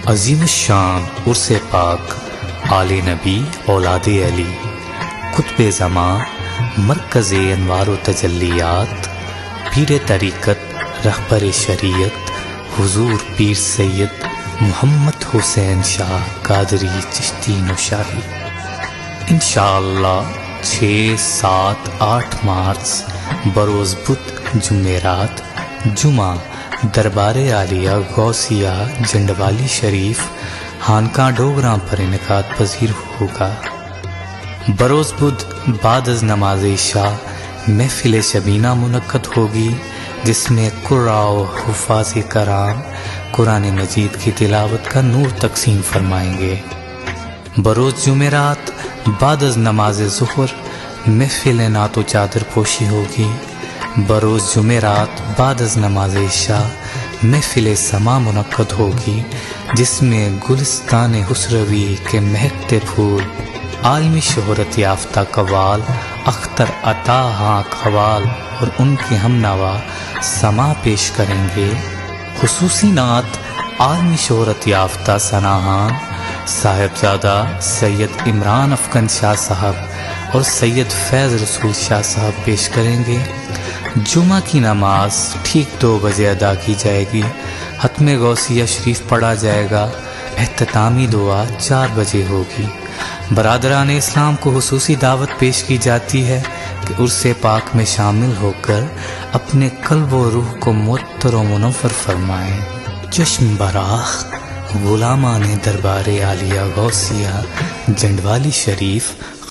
عظیم الشان عرس پاک آل نبی اولاد علی قطب زمان مرکز انوار و تجلیات پیر طریقت رہبر شریعت حضور پیر سید محمد حسین شاہ قادری چشتی نوشاہی انشاءاللہ 6، 7، 8 مارچ بروز بدھ جمعرات جمعہ دربار عالیہ غوثیہ جنڈوالی شریف خانقاہ ڈوگراں پر انعقاد پذیر ہوگا۔ بروز بدھ بعد از نماز عشاء محفل شبینہ منعقد ہوگی، جس میں قراء و حفاظ کرام قرآن مجید کی تلاوت کا نور تقسیم فرمائیں گے۔ بروز جمعرات بعد از نماز ظہر محفل نعت و چادر پوشی ہوگی۔ بروز جمعرات بعد از نماز عشاء محفل سما منعقد ہوگی، جس میں گلستان خسروی کے مہکتے پھول عالمی شہرت یافتہ قوال اختر عطا ہاں قوال اور ان کے ہم نوا سما پیش کریں گے۔ خصوصی نعت عالمی شہرت یافتہ ثناءان صاحبزادہ سید عمران افغان شاہ صاحب اور سید فیض رسول شاہ صاحب پیش کریں گے۔ جمعہ کی نماز ٹھیک 2 بجے ادا کی جائے گی، ختم غوثیہ شریف پڑھا جائے گا، اختتامی دعا 4 بجے ہوگی۔ برادران اسلام کو خصوصی دعوت پیش کی جاتی ہے کہ عرس پاک میں شامل ہو کر اپنے قلب و روح کو معطر و منور فرمائیں۔ چشم براق غلامان دربار عالیہ غوثیہ جنڈوالی شریف